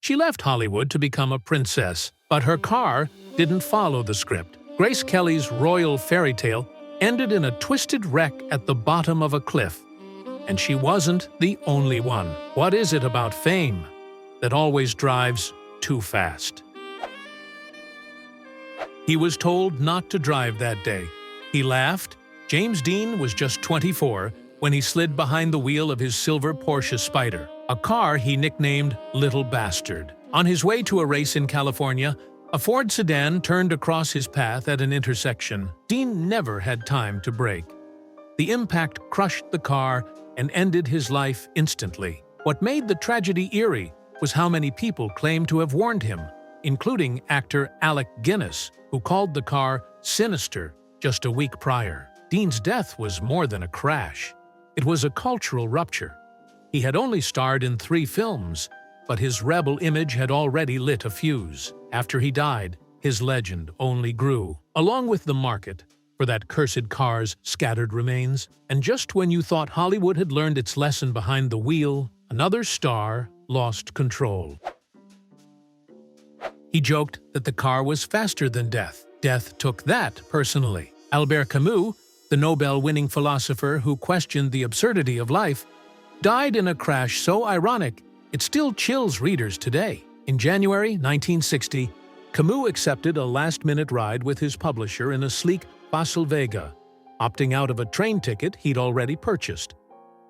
She left Hollywood to become a princess, but her car didn't follow the script. Grace Kelly's royal fairy tale ended in a twisted wreck at the bottom of a cliff. And she wasn't the only one. What is it about fame that always drives too fast? He was told not to drive that day. He laughed. James Dean was just 24 when he slid behind the wheel of his silver Porsche Spyder, a car he nicknamed Little Bastard. On his way to a race in California, a Ford sedan turned across his path at an intersection. Dean never had time to brake. The impact crushed the car and ended his life instantly. What made the tragedy eerie was how many people claimed to have warned him, including actor Alec Guinness, who called the car sinister just a week prior. Dean's death was more than a crash. It was a cultural rupture. He had only starred in 3 films, but his rebel image had already lit a fuse. After he died, his legend only grew, along with the market for that cursed car's scattered remains. And just when you thought Hollywood had learned its lesson behind the wheel, another star lost control. He joked that the car was faster than death. Death took that personally. Albert Camus, the Nobel-winning philosopher who questioned the absurdity of life, died in a crash so ironic it still chills readers today. In January 1960, Camus accepted a last-minute ride with his publisher in a sleek Volkswagen, opting out of a train ticket he'd already purchased.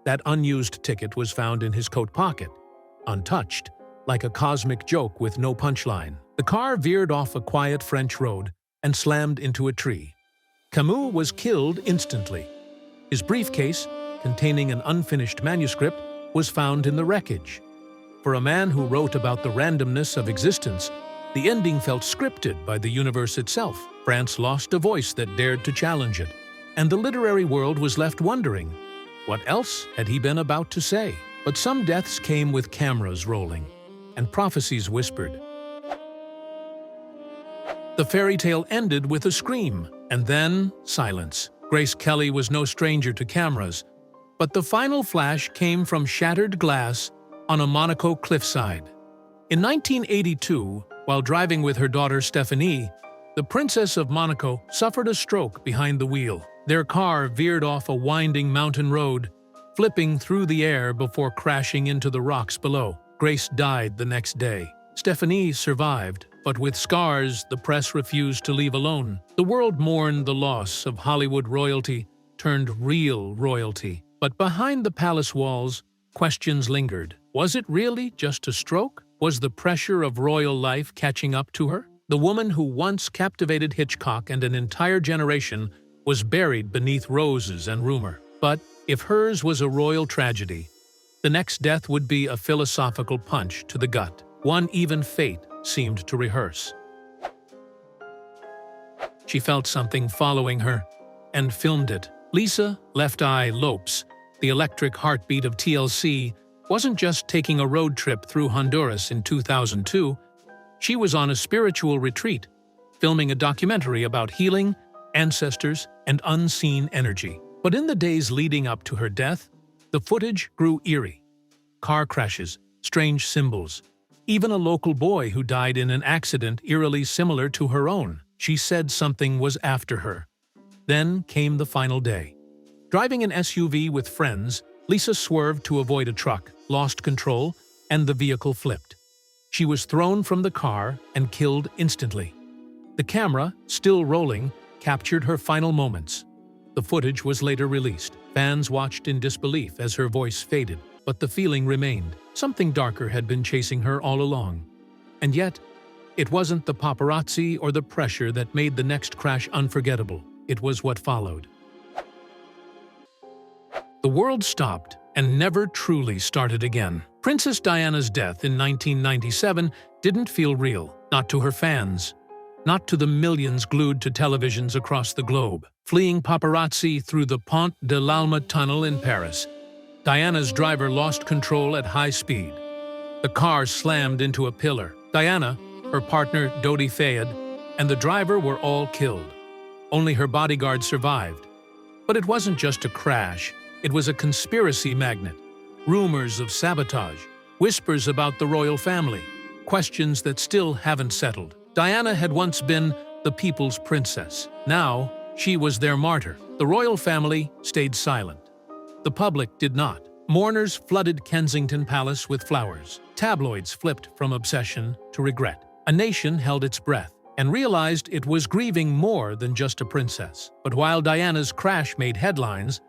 That unused ticket was found in his coat pocket, untouched, like a cosmic joke with no punchline. The car veered off a quiet French road and slammed into a tree. Camus was killed instantly. His briefcase, containing an unfinished manuscript, was found in the wreckage. For a man who wrote about the randomness of existence, the ending felt scripted by the universe itself. France lost a voice that dared to challenge it, and the literary world was left wondering, what else had he been about to say? But some deaths came with cameras rolling, and prophecies whispered. The fairy tale ended with a scream, and then silence. Grace Kelly was no stranger to cameras, but the final flash came from shattered glass on a Monaco cliffside. In 1982, while driving with her daughter Stephanie, the Princess of Monaco suffered a stroke behind the wheel. Their car veered off a winding mountain road, flipping through the air before crashing into the rocks below. Grace died the next day. Stephanie survived, but with scars the press refused to leave alone. The world mourned the loss of Hollywood royalty turned real royalty. But behind the palace walls, questions lingered. Was it really just a stroke? Was the pressure of royal life catching up to her? The woman who once captivated Hitchcock and an entire generation was buried beneath roses and rumor. But if hers was a royal tragedy, the next death would be a philosophical punch to the gut, one even fate seemed to rehearse. She felt something following her and filmed it. Lisa Left Eye Lopes, the electric heartbeat of TLC, wasn't just taking a road trip through Honduras in 2002. She was on a spiritual retreat, filming a documentary about healing, ancestors, and unseen energy. But in the days leading up to her death, the footage grew eerie. Car crashes, strange symbols, even a local boy who died in an accident eerily similar to her own. She said something was after her. Then came the final day. Driving an SUV with friends, Lisa swerved to avoid a truck, lost control, and the vehicle flipped. She was thrown from the car and killed instantly. The camera, still rolling, captured her final moments. The footage was later released. Fans watched in disbelief as her voice faded, but the feeling remained. Something darker had been chasing her all along. And yet, it wasn't the paparazzi or the pressure that made the next crash unforgettable. It was what followed. The world stopped and never truly started again. Princess Diana's death in 1997 didn't feel real, not to her fans, not to the millions glued to televisions across the globe. Fleeing paparazzi through the Pont de l'Alma tunnel in Paris, Diana's driver lost control at high speed. The car slammed into a pillar. Diana, her partner Dodi Fayed, and the driver were all killed. Only her bodyguard survived. But it wasn't just a crash. It was a conspiracy magnet. Rumors of sabotage, whispers about the royal family, questions that still haven't settled. Diana had once been the people's princess. Now, she was their martyr. The royal family stayed silent. The public did not. Mourners flooded Kensington Palace with flowers. Tabloids flipped from obsession to regret. A nation held its breath and realized it was grieving more than just a princess. But while Diana's crash made headlines,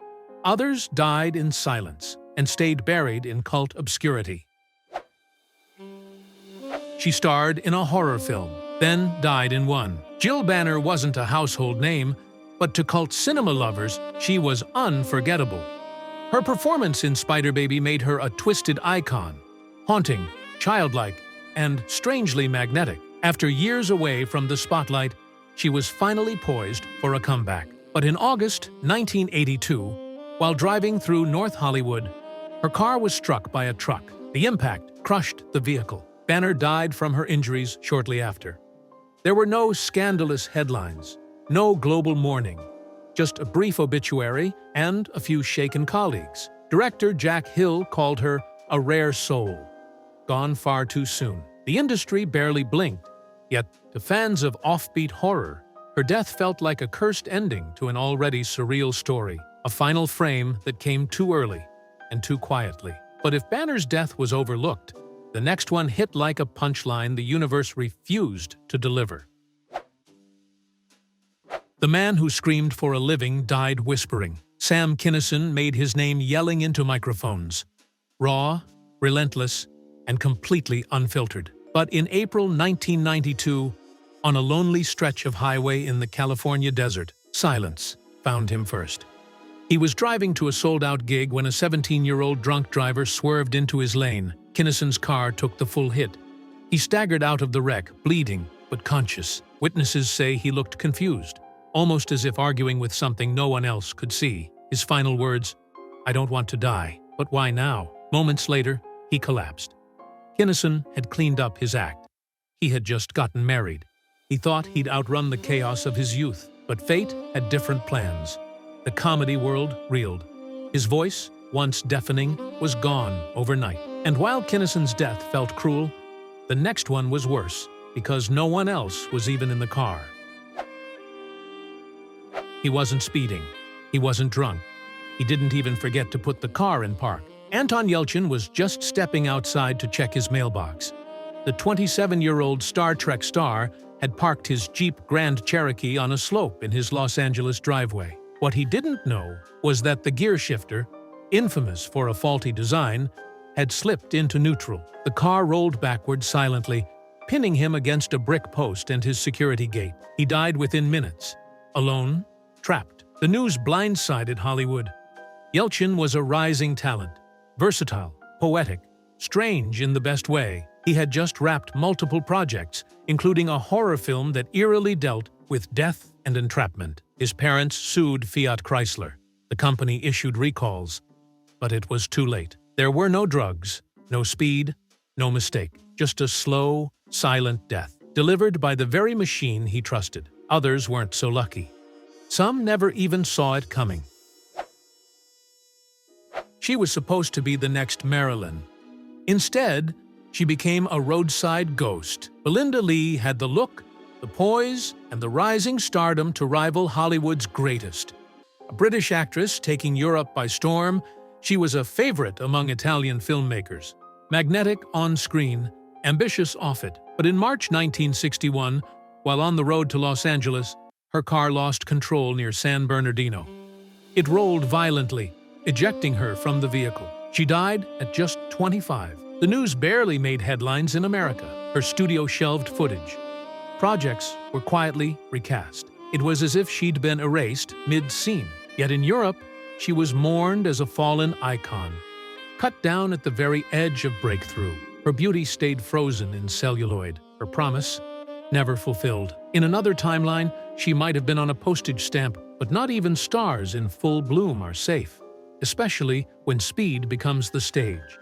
others died in silence and stayed buried in cult obscurity. She starred in a horror film, then died in one. Jill Banner wasn't a household name, but to cult cinema lovers, she was unforgettable. Her performance in Spider Baby made her a twisted icon, haunting, childlike, and strangely magnetic. After years away from the spotlight, she was finally poised for a comeback. But in August 1982, while driving through North Hollywood, her car was struck by a truck. The impact crushed the vehicle. Banner died from her injuries shortly after. There were no scandalous headlines, no global mourning, just a brief obituary and a few shaken colleagues. Director Jack Hill called her a rare soul, gone far too soon. The industry barely blinked, yet to fans of offbeat horror, her death felt like a cursed ending to an already surreal story, a final frame that came too early and too quietly. But if Banner's death was overlooked, the next one hit like a punchline the universe refused to deliver. The man who screamed for a living died whispering. Sam Kinison made his name yelling into microphones. Raw, relentless, and completely unfiltered. But in April 1992, on a lonely stretch of highway in the California desert, silence found him first. He was driving to a sold-out gig when a 17-year-old drunk driver swerved into his lane. Kinison's car took the full hit. He staggered out of the wreck, bleeding but conscious. Witnesses say he looked confused, almost as if arguing with something no one else could see. His final words, "I don't want to die, but why now?" Moments later, he collapsed. Kinison had cleaned up his act. He had just gotten married. He thought he'd outrun the chaos of his youth, but fate had different plans. The comedy world reeled. His voice, once deafening, was gone overnight. And while Kinison's death felt cruel, the next one was worse, because no one else was even in the car. He wasn't speeding. He wasn't drunk. He didn't even forget to put the car in park. Anton Yelchin was just stepping outside to check his mailbox. The 27-year-old Star Trek star had parked his Jeep Grand Cherokee on a slope in his Los Angeles driveway. What he didn't know was that the gear shifter, infamous for a faulty design, had slipped into neutral. The car rolled backward silently, pinning him against a brick post and his security gate. He died within minutes, alone, trapped. The news blindsided Hollywood. Yelchin was a rising talent, versatile, poetic, strange in the best way. He had just wrapped multiple projects, including a horror film that eerily dealt with death and entrapment. His parents sued Fiat Chrysler. The company issued recalls, but it was too late. There were no drugs, no speed, no mistake, just a slow, silent death, delivered by the very machine he trusted. Others weren't so lucky. Some never even saw it coming. She was supposed to be the next Marilyn. Instead, she became a roadside ghost. Belinda Lee had the look, the poise, and the rising stardom to rival Hollywood's greatest. A British actress taking Europe by storm, she was a favorite among Italian filmmakers. Magnetic on-screen, ambitious off it. But in March 1961, while on the road to Los Angeles, her car lost control near San Bernardino. It rolled violently, ejecting her from the vehicle. She died at just 25. The news barely made headlines in America. Her studio shelved footage. Projects were quietly recast. It was as if she'd been erased mid-scene. Yet in Europe, she was mourned as a fallen icon, cut down at the very edge of breakthrough. Her beauty stayed frozen in celluloid, her promise never fulfilled. In another timeline, she might have been on a postage stamp, but not even stars in full bloom are safe, especially when speed becomes the stage.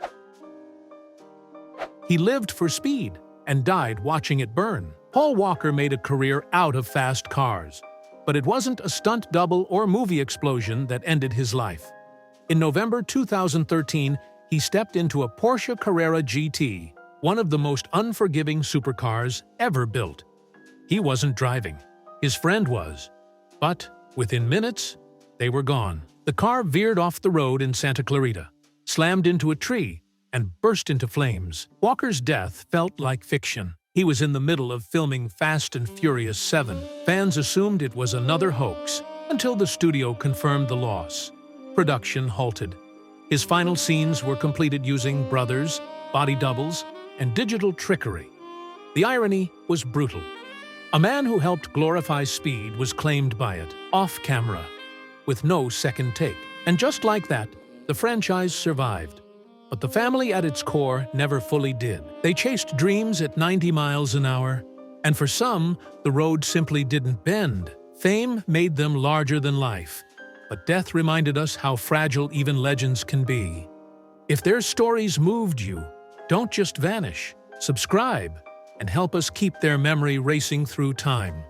He lived for speed and died watching it burn. Paul Walker made a career out of fast cars, but it wasn't a stunt double or movie explosion that ended his life. In November 2013, he stepped into a Porsche Carrera GT, one of the most unforgiving supercars ever built. He wasn't driving. His friend was. But within minutes, they were gone. The car veered off the road in Santa Clarita, slammed into a tree, and burst into flames. Walker's death felt like fiction. He was in the middle of filming Fast and Furious 7. Fans assumed it was another hoax, until the studio confirmed the loss. Production halted. His final scenes were completed using brothers, body doubles, and digital trickery. The irony was brutal. A man who helped glorify speed was claimed by it, off camera, with no second take. And just like that, the franchise survived. But the family at its core never fully did. They chased dreams at 90 miles an hour, and for some, the road simply didn't bend. Fame made them larger than life, but death reminded us how fragile even legends can be. If their stories moved you, don't just vanish. Subscribe and help us keep their memory racing through time.